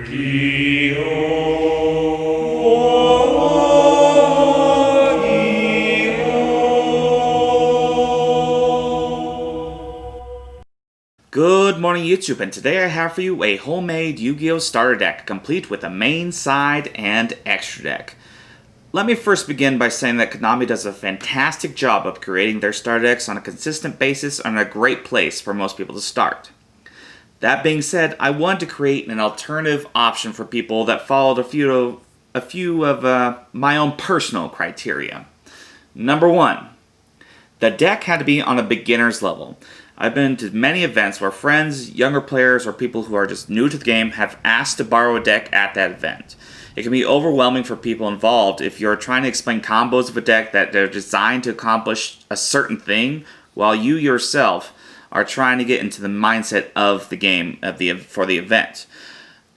Good morning, YouTube, and today I have for you a homemade Yu-Gi-Oh! Starter deck, complete with a main, side, and extra deck. Let me first begin by saying that Konami does a fantastic job of creating their starter decks on a consistent basis and a great place for most people to start. That being said, I wanted to create an alternative option for people that followed a few of my own personal criteria. Number one, the deck had to be on a beginner's level. I've been to many events where friends, younger players, or people who are just new to the game have asked to borrow a deck at that event. It can be overwhelming for people involved if you're trying to explain combos of a deck that they're designed to accomplish a certain thing, while you yourself are trying to get into the mindset of the game for the event.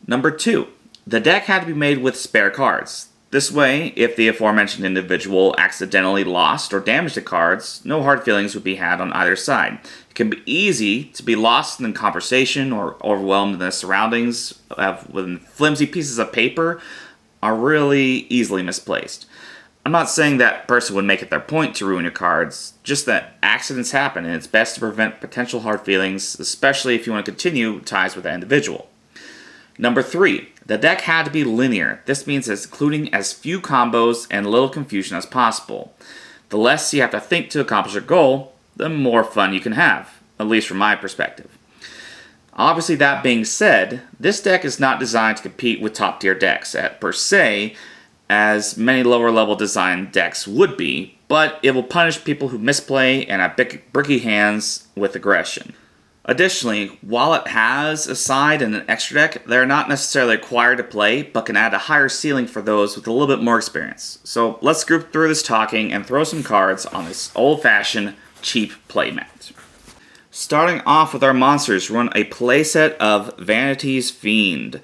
Number two, the deck had to be made with spare cards. This way, if the aforementioned individual accidentally lost or damaged the cards, no hard feelings would be had on either side. It can be easy to be lost in conversation or overwhelmed in the surroundings when flimsy pieces of paper are really easily misplaced. I'm not saying that person would make it their point to ruin your cards, just that accidents happen and it's best to prevent potential hard feelings, especially if you want to continue ties with that individual. Number three, the deck had to be linear. This means including as few combos and little confusion as possible. The less you have to think to accomplish a goal, the more fun you can have, at least from my perspective. Obviously, that being said, this deck is not designed to compete with top tier decks per se, as many lower level design decks would be, but it will punish people who misplay and have bricky hands with aggression. Additionally, while it has a side and an extra deck, they're not necessarily required to play, but can add a higher ceiling for those with a little bit more experience. So let's group through this talking and throw some cards on this old-fashioned, cheap playmat. Starting off with our monsters, run a playset of Vanity's Fiend.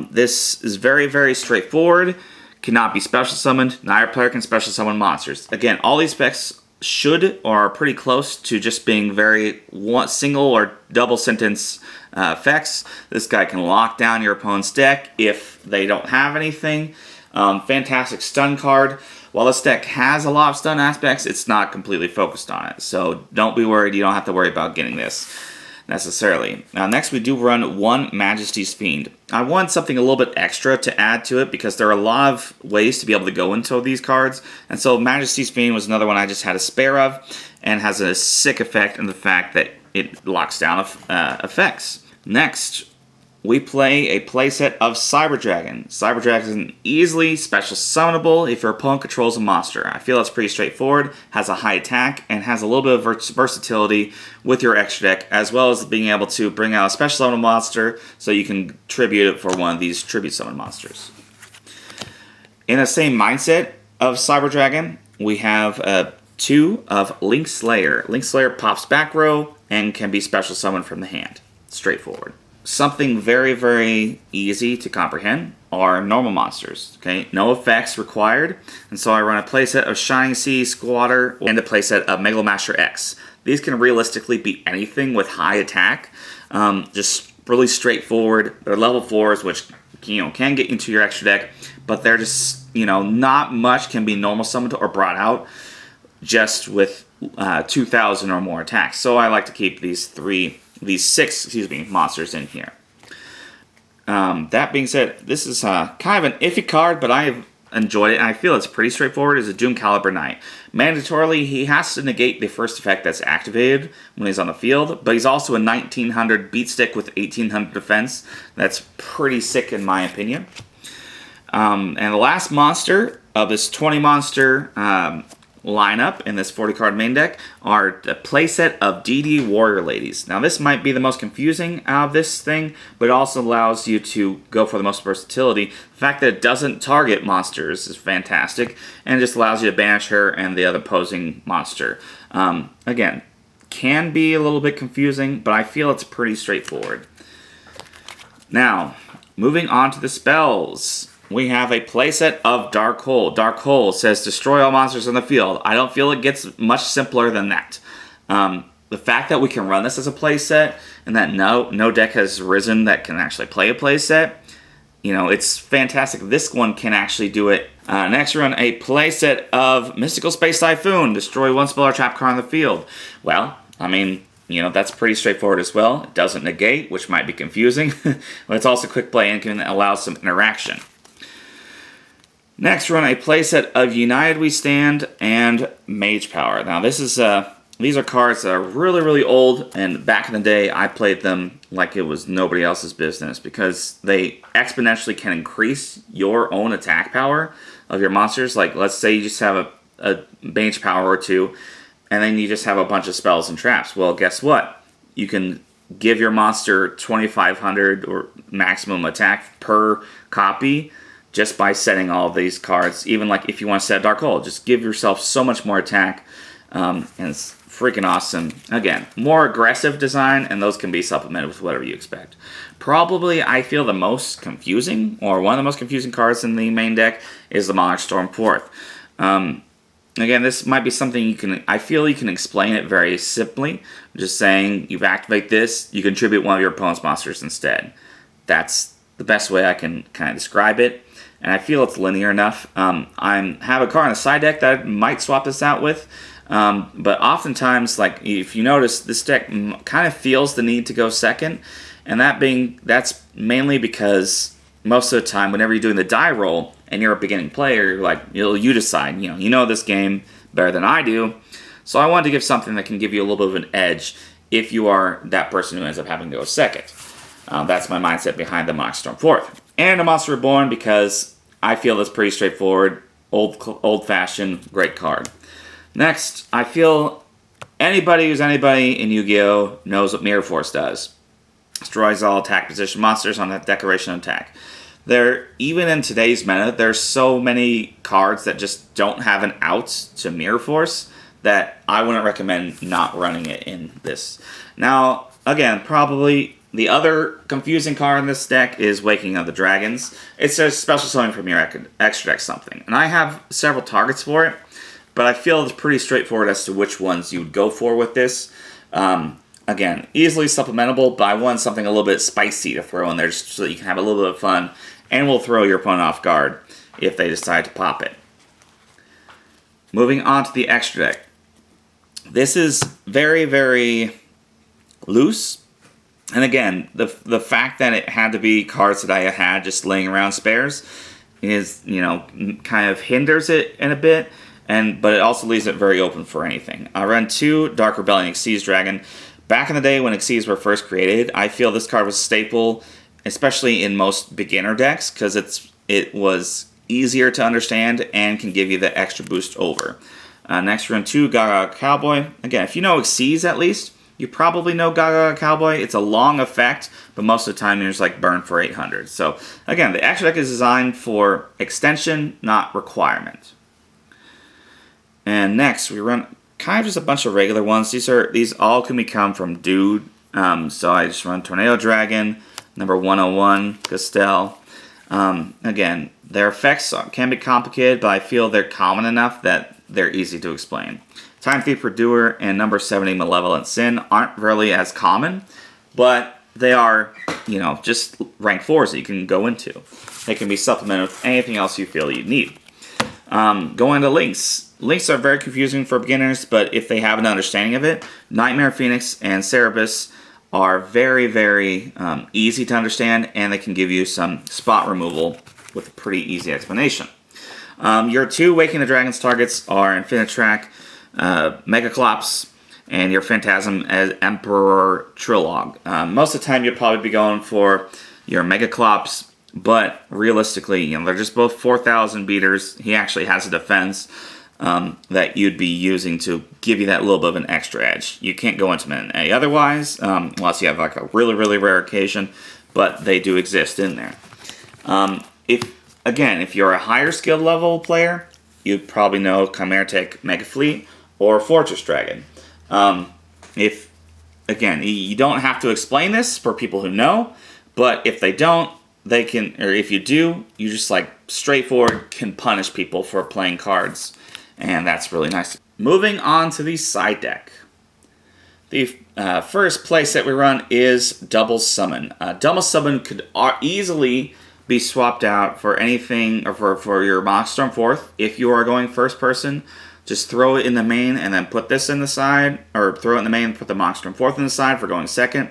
This is very, very straightforward. Cannot be special summoned. Neither player can special summon monsters. Again, all these specs should or are pretty close to just being very single or double sentence effects. This guy can lock down your opponent's deck if they don't have anything. Fantastic stun card. While this deck has a lot of stun aspects, it's not completely focused on it. So don't be worried, you don't have to worry about getting this necessarily. Now next we do run one Majesty's Fiend. I want something a little bit extra to add to it because there are a lot of ways to be able to go into these cards, and so Majesty's Fiend was another one I just had a spare of and has a sick effect in the fact that it locks down effects. Next we play a playset of Cyber Dragon. Cyber Dragon is easily special summonable if your opponent controls a monster. I feel it's pretty straightforward, has a high attack, and has a little bit of versatility with your extra deck, as well as being able to bring out a special summon monster so you can tribute it for one of these tribute summon monsters. In the same mindset of Cyber Dragon, we have two of Link Slayer. Link Slayer pops back row and can be special summoned from the hand. Straightforward. Something very, very easy to comprehend are normal monsters. Okay, no effects required, and so I run a playset of Shining Sea Squatter and a playset of Megalomaster X. These can realistically be anything with high attack, just really straightforward. They're level 4s, which can get into your extra deck, but they're just not much can be normal summoned or brought out just with 2,000 or more attacks. So I like to keep these six monsters in here. That being said, this is kind of an iffy card, but I have enjoyed it, and I feel it's pretty straightforward. It's a Doom Caliber Knight. Mandatorily, he has to negate the first effect that's activated when he's on the field, but he's also a 1900 beat stick with 1800 defense. That's pretty sick in my opinion. And the last monster of this 20 monster lineup in this 40 card main deck are a playset of DD Warrior Ladies. Now this might be the most confusing out of this thing, but it also allows you to go for the most versatility. The fact that it doesn't target monsters is fantastic, and it just allows you to banish her and the other opposing monster. Again, can be a little bit confusing, but I feel it's pretty straightforward. Now, moving on to the spells. We have a playset of Dark Hole. Dark Hole says destroy all monsters in the field. I don't feel it gets much simpler than that. The fact that we can run this as a playset and that no deck has risen that can actually play a playset it's fantastic. This one can actually do it. Next, we run a playset of Mystical Space Typhoon. Destroy one spell or trap card on the field. Well, I mean, that's pretty straightforward as well. It doesn't negate, which might be confusing, but it's also quick play and can allow some interaction. Next, run a playset of United We Stand and Mage Power. Now, these are cards that are really, really old, and back in the day, I played them like it was nobody else's business because they exponentially can increase your own attack power of your monsters. Like, let's say you just have a Mage Power or two, and then you just have a bunch of spells and traps. Well, guess what? You can give your monster 2,500 or maximum attack per copy just by setting all of these cards. Even like if you want to set Dark Hole, just give yourself so much more attack, and it's freaking awesome. Again, more aggressive design, and those can be supplemented with whatever you expect. Probably, I feel the most confusing, or one of the most confusing cards in the main deck is the Monarch Storm 4th. Again, this might be something I feel you can explain it very simply. Just saying, you activate this, you contribute one of your opponent's monsters instead. That's the best way I can kind of describe it. And I feel it's linear enough. I have a card in the side deck that I might swap this out with. But oftentimes, like if you notice, this deck kind of feels the need to go second. And that's mainly because most of the time, whenever you're doing the die roll and you're a beginning player, you decide, you know this game better than I do. So I wanted to give something that can give you a little bit of an edge if you are that person who ends up having to go second. That's my mindset behind the Monarch Storm 4th. And a Monster Reborn because I feel that's pretty straightforward, old-fashioned, great card. Next, I feel anybody who's anybody in Yu-Gi-Oh! Knows what Mirror Force does. Destroys all attack position monsters on that decoration attack. Even in today's meta, there's so many cards that just don't have an out to Mirror Force that I wouldn't recommend not running it in this. Now, again, probably the other confusing card in this deck is Waking of the Dragons. It's a special summon from your extra deck something. And I have several targets for it, but I feel it's pretty straightforward as to which ones you would go for with this. Again, easily supplementable, but I want something a little bit spicy to throw in there just so that you can have a little bit of fun, and will throw your opponent off guard if they decide to pop it. Moving on to the extra deck. This is very, very loose. And again, the fact that it had to be cards that I had just laying around spares is, kind of hinders it in a bit, but it also leaves it very open for anything. I run 2 Dark Rebellion Xyz Dragon. Back in the day when Xyz were first created, I feel this card was a staple, especially in most beginner decks, because it was easier to understand and can give you the extra boost over. Next, run 2 Gaga Cowboy. Again, if you know Xyz at least, you probably know Gaga Cowboy. It's a long effect, but most of the time you're just burn for 800. So again, the extra deck is designed for extension, not requirement. And next, we run kind of just a bunch of regular ones. These all can become from Dude. So I just run Tornado Dragon, number 101, Castell. Again, their effects can be complicated, but I feel they're common enough that they're easy to explain. Time Thief Purduer and number 70, Malevolent Sin aren't really as common, but they are, just rank 4s that you can go into. They can be supplemented with anything else you feel you need. Going to links. Links are very confusing for beginners, but if they have an understanding of it, Nightmare Phoenix and Cerberus are very, very easy to understand, and they can give you some spot removal with a pretty easy explanation. Your 2 Waking the Dragons targets are Infinitrack, Megaclops, and your Phantasm as Emperor Trilog. Most of the time, you'll probably be going for your Megaclops, but realistically, they're just both 4,000 beaters. He actually has a defense that you'd be using to give you that little bit of an extra edge. You can't go into them in any otherwise, unless you have a really, really rare occasion, but they do exist in there. If you're a higher skill level player, you'd probably know Chimera Tech, Mega Fleet, or Fortress Dragon. You don't have to explain this for people who know, but if they don't, they can, or if you do, you just straightforward can punish people for playing cards, and that's really nice. Moving on to the side deck. The first playset we run is Double Summon. Double Summon could easily be swapped out for anything, or for your Monster Fourth. If you are going first person, just throw it in the main and then put this in the side, or throw it in the main and put the Monster Fourth in the side for going second.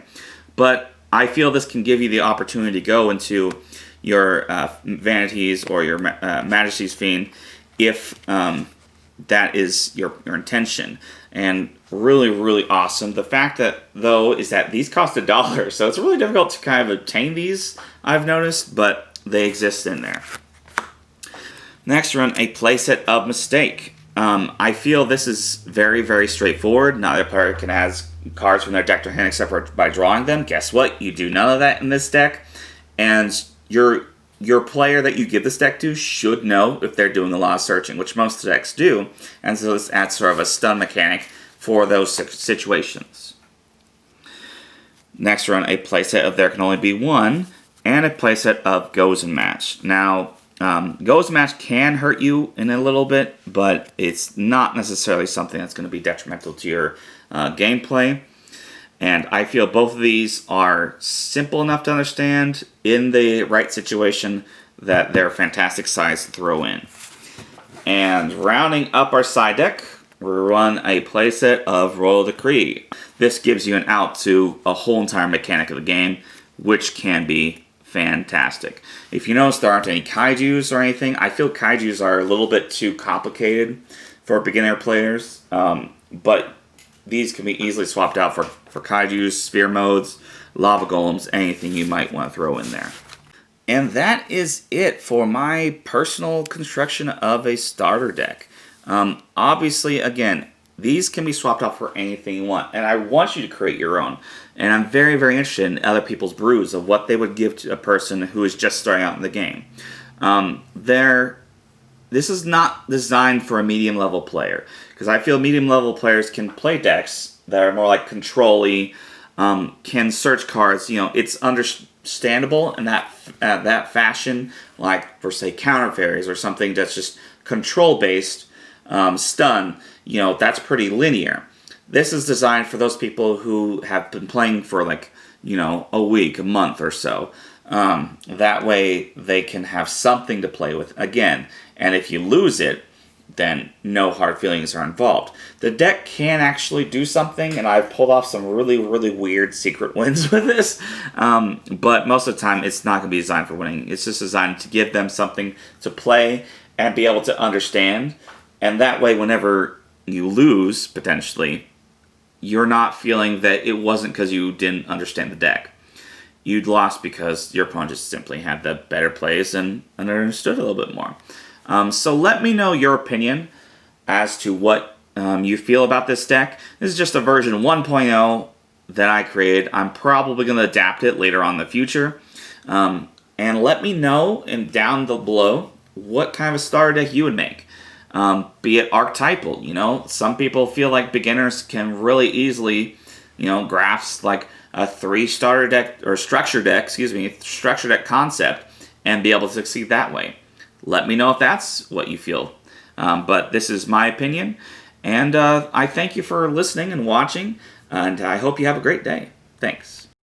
But I feel this can give you the opportunity to go into your Vanities or your Majesty's Fiend if that is your intention. And really, really awesome. The fact that, though, is that these cost $1, so it's really difficult to kind of obtain these, I've noticed, but they exist in there. Next, run a playset of Mistake. I feel this is very, very straightforward. Neither player can add cards from their deck to hand except for by drawing them. Guess what? You do none of that in this deck. And your player that you give this deck to should know if they're doing a lot of searching, which most decks do. And so this adds sort of a stun mechanic for those situations. Next, run a playset of There Can Only Be One and a playset of Goes and Match. Now, Goes and Match can hurt you in a little bit, but it's not necessarily something that's going to be detrimental to your gameplay. And I feel both of these are simple enough to understand in the right situation that they're fantastic size to throw in. And rounding up our side deck, we run a playset of Royal Decree. This gives you an out to a whole entire mechanic of the game, which can be fantastic. If you notice there aren't any kaijus or anything, I feel kaijus are a little bit too complicated for beginner players, but these can be easily swapped out for kaijus, sphere modes, lava golems, anything you might want to throw in there. And that is it for my personal construction of a starter deck. Obviously, again, these can be swapped out for anything you want, and I want you to create your own. And I'm very, very interested in other people's brews of what they would give to a person who is just starting out in the game. This is not designed for a medium-level player, because I feel medium-level players can play decks that are more like control-y, can search cards. You know, it's understandable in that fashion, like for, say, Counter Fairies or something that's just control-based, stun. You know, that's pretty linear. This is designed for those people who have been playing for, like, you know, a week, a month or so. That way they can have something to play with again. And if you lose it, then no hard feelings are involved. The deck can actually do something, and I've pulled off some really, really weird secret wins with this. But most of the time, it's not going to be designed for winning. It's just designed to give them something to play and be able to understand. And that way, whenever you lose, potentially, you're not feeling that it wasn't because you didn't understand the deck. You'd lost because your opponent just simply had the better plays and understood a little bit more. So let me know your opinion as to what you feel about this deck. This is just a version 1.0 that I created. I'm probably going to adapt it later on in the future. And let me know down below what kind of a starter deck you would make. Be it archetypal, you know. Some people feel like beginners can really easily, you know, grasp like a structure deck concept and be able to succeed that way. Let me know if that's what you feel. But this is my opinion, and I thank you for listening and watching, and I hope you have a great day. Thanks.